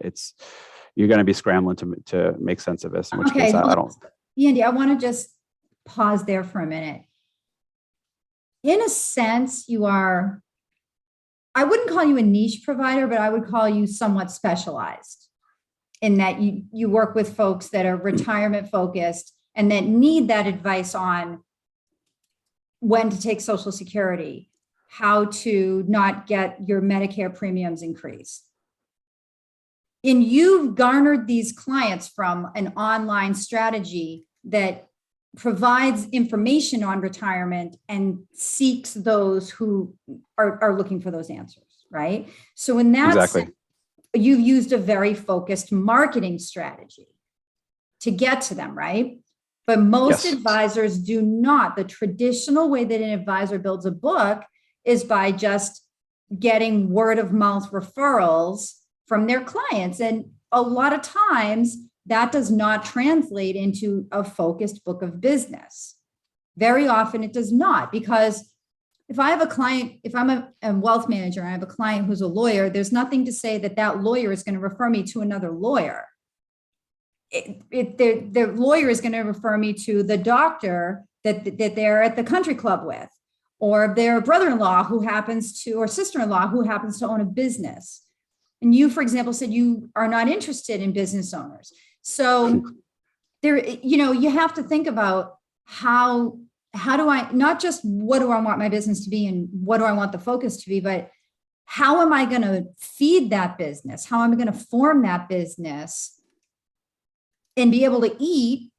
you're going to be scrambling to make sense of this, in which
Okay,
case I don't.
Andy, I want to just pause there for a minute. In a sense, I wouldn't call you a niche provider, but I would call you somewhat specialized in that you work with folks that are retirement focused and that need that advice on when to take Social Security, how to not get your Medicare premiums increased. And you've garnered these clients from an online strategy that provides information on retirement and seeks those who are looking for those answers, right? So in that
Exactly.
sense, you've used a very focused marketing strategy to get to them, right? But most
Yes.
advisors do not. The traditional way that an advisor builds a book is by just getting word of mouth referrals from their clients. And a lot of times that does not translate into a focused book of business. Very often it does not, because if I have a client, if I'm a wealth manager and I have a client who's a lawyer, there's nothing to say that that lawyer is going to refer me to another lawyer. The lawyer is going to refer me to the doctor that they're at the country club with, or their brother-in-law who happens to, or sister-in-law who happens to own a business. And you, for example, said you are not interested in business owners. So there, you have to think about how do I, not just what do I want my business to be and what do I want the focus to be, but how am I going to feed that business? How am I going to form that business and be able to eat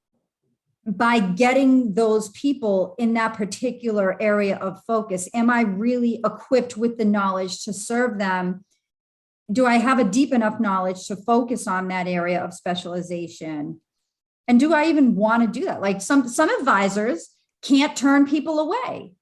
by getting those people in that particular area of focus? Am I really equipped with the knowledge to serve them? Do I have a deep enough knowledge to focus on that area of specialization? And do I even want to do that? Like some advisors can't turn people away.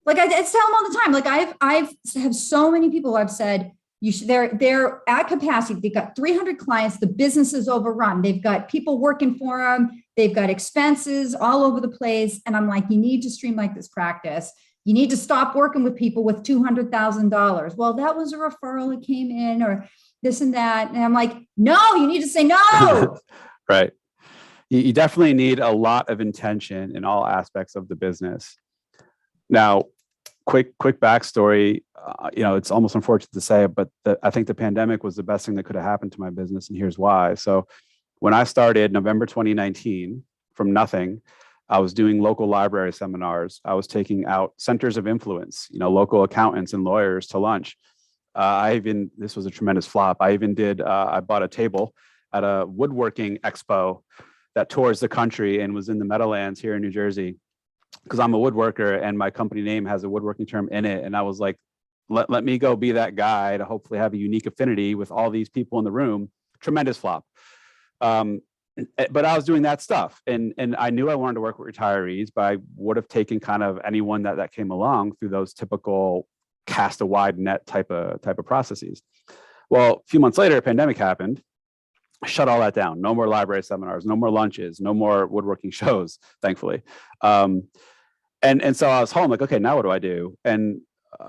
Like I tell them all the time. Like I have so many people who I've said, they're at capacity. They've got 300 clients. The business is overrun. They've got people working for them. They've got expenses all over the place. And I'm like, you need to streamline this practice. You need to stop working with people with $200,000. Well, that was a referral that came in, or this and that. And I'm like, no, you need to say no.
Right. You definitely need a lot of intention in all aspects of the business. Now, quick backstory. It's almost unfortunate to say it, but I think the pandemic was the best thing that could have happened to my business, and here's why. So, when I started November 2019, from nothing, I was doing local library seminars. I was taking out centers of influence, local accountants and lawyers to lunch. This was a tremendous flop. I bought a table at a woodworking expo that tours the country and was in the Meadowlands here in New Jersey, because I'm a woodworker and my company name has a woodworking term in it. And I was like, let me go be that guy to hopefully have a unique affinity with all these people in the room. Tremendous flop. But I was doing that stuff, and I knew I wanted to work with retirees, but I would have taken kind of anyone that came along through those typical cast a wide net type of processes. Well, a few months later, a pandemic happened. Shut all that down. No more library seminars, no more lunches, no more woodworking shows, thankfully. And so I was home like, okay, now what do I do? And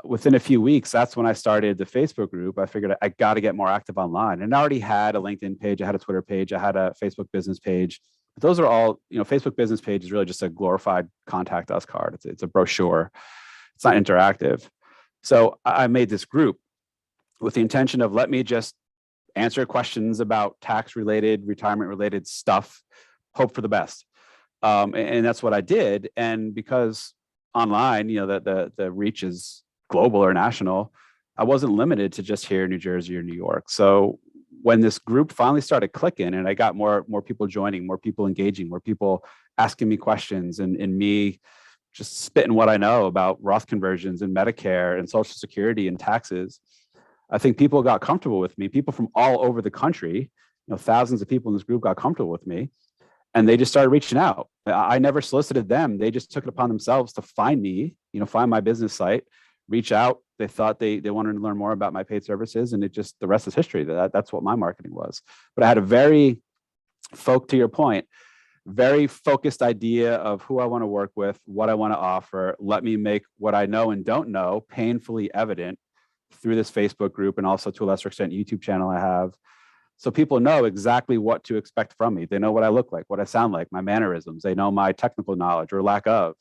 within a few weeks, that's when I started the Facebook group. I figured I got to get more active online, and I already had a LinkedIn page. I had a Twitter page. I had a Facebook business page. But those are all, Facebook business page is really just a glorified contact us card. It's a brochure. It's not interactive. So I made this group with the intention of, let me just answer questions about tax related, retirement related stuff, hope for the best. And that's what I did. And because online, the reach is global or national, I wasn't limited to just here in New Jersey or New York. So when this group finally started clicking and I got more people joining, more people engaging, more people asking me questions, and me just spitting what I know about Roth conversions and Medicare and Social Security and taxes, I think people got comfortable with me. People from all over the country, thousands of people in this group got comfortable with me, and they just started reaching out. I never solicited them. They just took it upon themselves to find me, find my business site, reach out. They thought they wanted to learn more about my paid services, and the rest is history. That's what my marketing was. But I had a very, to your point, very focused idea of who I want to work with, what I want to offer. Let me make what I know and don't know painfully evident through this Facebook group, and also to a lesser extent YouTube channel I have. So people know exactly what to expect from me. They know what I look like, what I sound like, my mannerisms. They know my technical knowledge or lack of.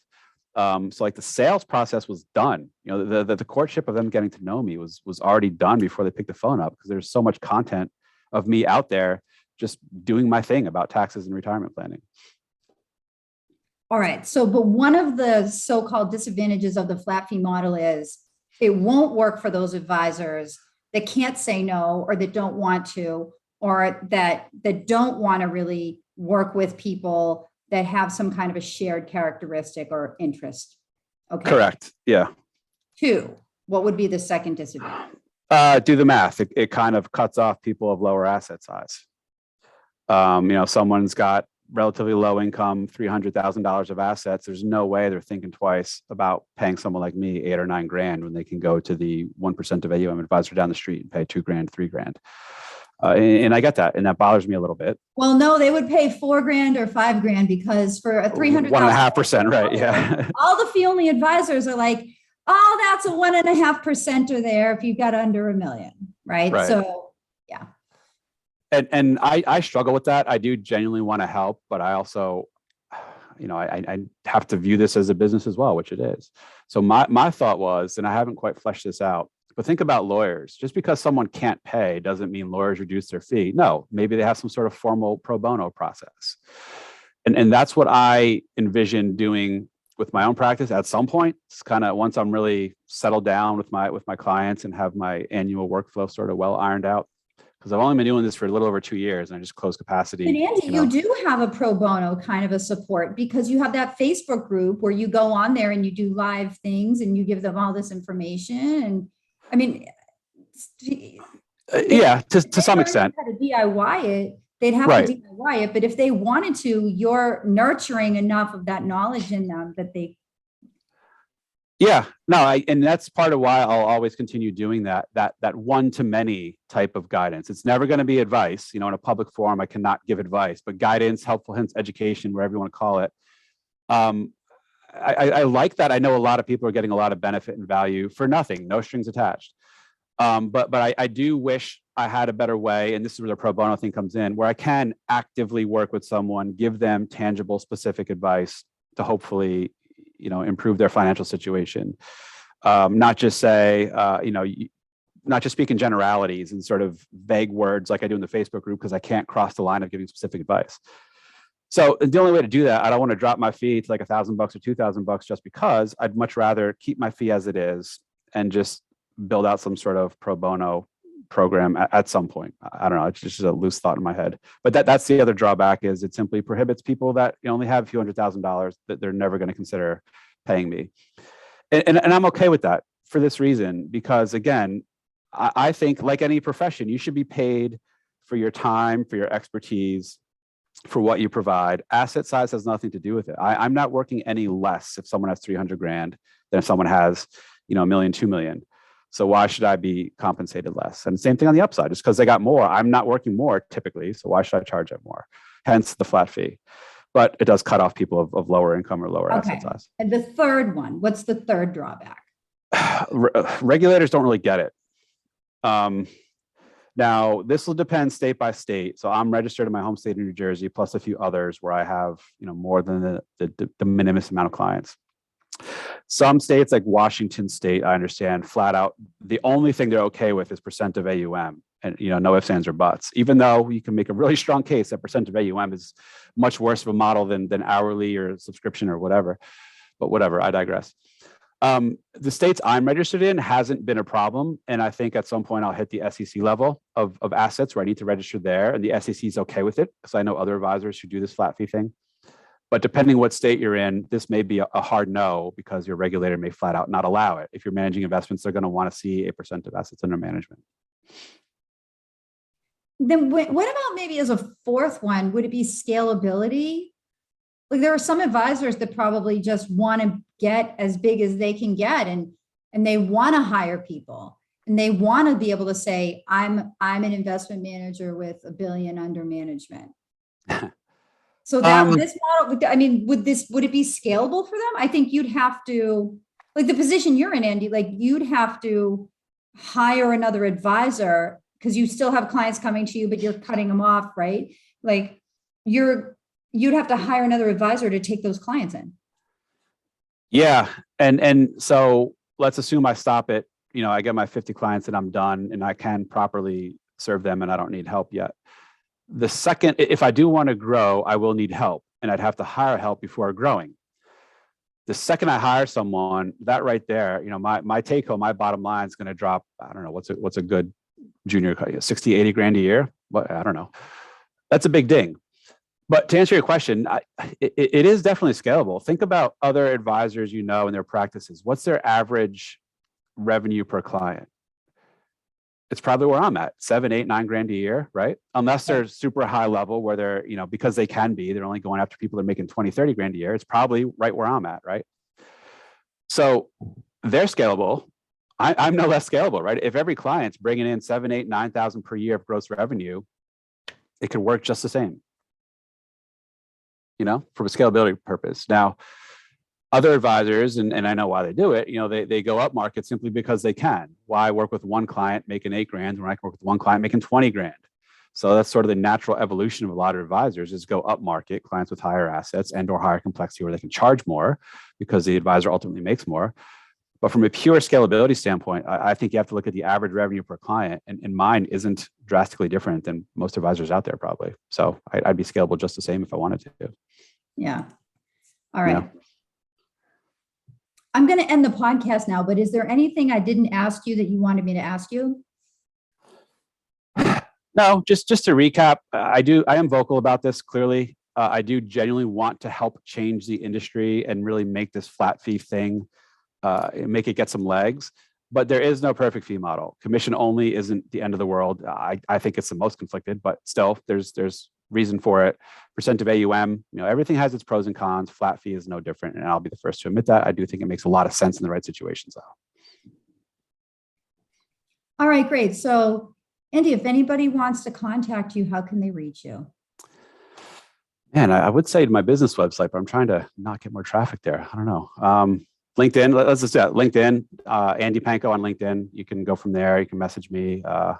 So like the sales process was done. You know, the courtship of them getting to know me was already done before they picked the phone up, because there's so much content of me out there just doing my thing about taxes and retirement planning.
All right. So, but one of the so-called disadvantages of the flat fee model is it won't work for those advisors that can't say no, or that don't want to, or that don't want to really work with people that have some kind of a shared characteristic or interest. Okay.
Correct. Yeah.
2, what would be the second disadvantage?
Do the math. It kind of cuts off people of lower asset size. You know, someone's got relatively low income, $300,000 of assets. There's no way they're thinking twice about paying someone like me $8 or $9 grand when they can go to the 1% of AUM advisor down the street and pay $2 grand, $3 grand. And I get that, and that bothers me a little bit.
Well, no, they would pay $4 grand or $5 grand, because for a
1.5%, right? Yeah.
All the fee only advisors are like, oh, that's a 1.5% there if you've got under $1 million, right? So, yeah.
And I struggle with that. I do genuinely want to help, but I also, you know, I have to view this as a business as well, which it is. So my thought was, and I haven't quite fleshed this out, but think about lawyers. Just because someone can't pay doesn't mean lawyers reduce their fee. No, maybe they have some sort of formal pro bono process. And that's what I envision doing with my own practice at some point. It's kind of once I'm really settled down with my clients and have my annual workflow sort of well ironed out. Because I've only been doing this for a little over 2 years, and I just closed capacity.
And Andy, you do have a pro bono kind of a support, because you have that Facebook group where you go on there and you do live things and you give them all this information. And I mean,
yeah, to some extent.
Had to DIY it, they'd have to DIY it. But if they wanted to, you're nurturing enough of that knowledge in them that they.
Yeah, no, and that's part of why I'll always continue doing that one-to-many type of guidance. It's never going to be advice. You know, in a public forum, I cannot give advice, but guidance, helpful hints, education, whatever you want to call it. I like that. I know a lot of people are getting a lot of benefit and value for nothing, no strings attached. But I do wish I had a better way, and this is where the pro bono thing comes in, where I can actively work with someone, give them tangible, specific advice to hopefully, you know, improve their financial situation. Not just say, you know, not just speak in generalities and sort of vague words like I do in the Facebook group, because I can't cross the line of giving specific advice. So the only way to do that, I don't want to drop my fee to like $1,000 or $2,000 just because. I'd much rather keep my fee as it is and just build out some sort of pro bono program at some point. I don't know. It's just a loose thought in my head. But that's the other drawback, is it simply prohibits people that only have a few $100,000 that they're never going to consider paying me. And I'm okay with that for this reason, because again, I think like any profession, you should be paid for your time, for your expertise, for what you provide. Asset size has nothing to do with it. I'm not working any less if someone has 300 grand than if someone has, you know, $1 million, 2 million. So why should I be compensated less? And same thing on the upside, just because they got more, I'm not working more typically. So why should I charge them more? Hence the flat fee. But it does cut off people of lower income or lower asset size.
And the third one, what's the third drawback?
Regulators don't really get it. Now, this will depend state by state. So I'm registered in my home state of New Jersey, plus a few others where I have, you know, more than the minimum amount of clients. Some states like Washington State, I understand flat out, the only thing they're okay with is percent of AUM, and, you know, no ifs, ands, or buts, even though you can make a really strong case that percent of AUM is much worse of a model than hourly or subscription or whatever. But whatever, I digress. The states I'm registered in hasn't been a problem. And I think at some point I'll hit the SEC level of assets where I need to register there. And the SEC is okay with it, because I know other advisors who do this flat fee thing. But depending what state you're in, this may be a hard no, because your regulator may flat out not allow it. If you're managing investments, they're going to want to see a percent of assets under management.
Then what about maybe as a fourth one, would it be scalability? Like there are some advisors that probably just want to get as big as they can get, and they want to hire people, and they want to be able to say, I'm an investment manager with $1 billion under management. So that this model, I mean, would it be scalable for them? I think you'd have to, like the position you're in, Andy, like you'd have to hire another advisor because you still have clients coming to you, but you're cutting them off, right? Like you'd have to hire another advisor to take those clients in.
Yeah. And so let's assume I stop it, I get my 50 clients and I'm done and I can properly serve them and I don't need help yet. The second, if I do want to grow, I will need help and I'd have to hire help before growing. The second I hire someone, that right there, my take home, my bottom line is going to drop. I don't know, what's a good junior, 60, 80 grand a year? But I don't know. That's a big ding. But to answer your question, it is definitely scalable. Think about other advisors in their practices. What's their average revenue per client? It's probably where I'm at, 7, 8, 9 grand a year, right? Unless they're super high level where they're, because they can be, they're only going after people that are making 20, 30 grand a year. It's probably right where I'm at, right? So they're scalable. I'm no less scalable, right? If every client's bringing in 7, 8, 9,000 per year of gross revenue, it could work just the same, from a scalability purpose. Now, other advisors, and I know why they do it, they go up market simply because they can. Why work with one client making 8 grand when I can work with one client making 20 grand? So that's sort of the natural evolution of a lot of advisors is go up market, clients with higher assets and or higher complexity where they can charge more because the advisor ultimately makes more. But from a pure scalability standpoint, I think you have to look at the average revenue per client, and mine isn't drastically different than most advisors out there probably. So I'd be scalable just the same if I wanted to.
Yeah. All right. Yeah. I'm going to end the podcast now, but is there anything I didn't ask you that you wanted me to ask you?
No, just to recap, I am vocal about this clearly. I do genuinely want to help change the industry and really make this flat fee thing, make it get some legs. But there is no perfect fee model. Commission only isn't the end of the world. I think it's the most conflicted, but still there's reason for it. Percent of AUM, everything has its pros and cons. Flat fee is no different. And I'll be the first to admit that. I do think it makes a lot of sense in the right situations though.
All right, great. So Andy, if anybody wants to contact you, how can they reach you?
Man, I would say to my business website, but I'm trying to not get more traffic there. I don't know. LinkedIn, let's just do that. LinkedIn, Andy Panko on LinkedIn. You can go from there. You can message me, go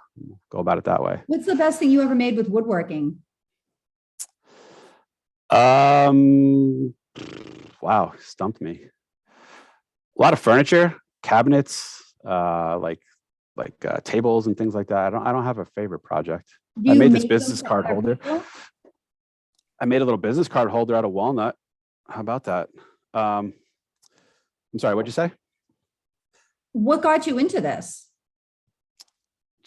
about it that way.
What's the best thing you ever made with woodworking?
Wow, stumped me. A lot of furniture, cabinets, like tables and things like that. I don't have a favorite project. I made this business card holder. I made a little business card holder out of walnut. How about that? I'm sorry, what'd you say?
What got you into this?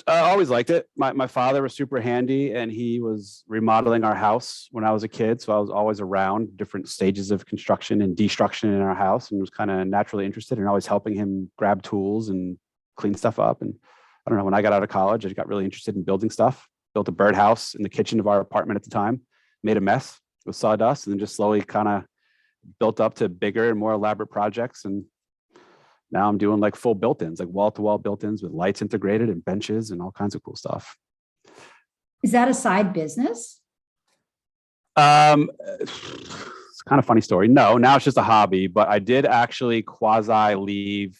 I always liked it. My father was super handy and he was remodeling our house when I was a kid. So I was always around different stages of construction and destruction in our house and was kind of naturally interested in always helping him grab tools and clean stuff up. And I don't know, when I got out of college, I got really interested in building stuff, built a birdhouse in the kitchen of our apartment at the time, made a mess with sawdust and then just slowly kind of built up to bigger and more elaborate projects. And now I'm doing like full built-ins, like wall-to-wall built-ins with lights integrated and benches and all kinds of cool stuff.
Is that a side business?
It's kind of funny story. No, now it's just a hobby, but I did actually quasi leave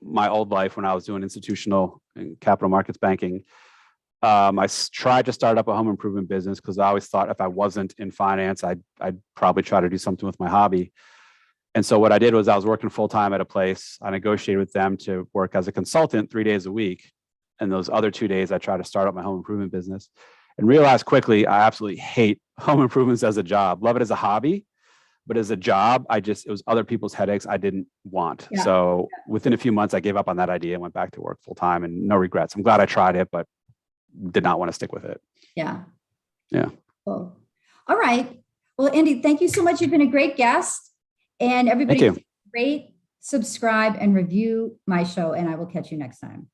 my old life when I was doing institutional and capital markets banking. I tried to start up a home improvement business because I always thought if I wasn't in finance, I'd probably try to do something with my hobby. And so what I did was I was working full-time at a place. I negotiated with them to work as a consultant 3 days a week. And those other 2 days, I tried to start up my home improvement business and realized quickly, I absolutely hate home improvements as a job. Love it as a hobby, but as a job, it was other people's headaches I didn't want. Yeah. So within a few months, I gave up on that idea and went back to work full-time and no regrets. I'm glad I tried it, but did not want to stick with it.
Yeah.
Yeah.
Cool. All right. Well, Andy, thank you so much. You've been a great guest. And everybody, rate, subscribe, and review my show, and I will catch you next time.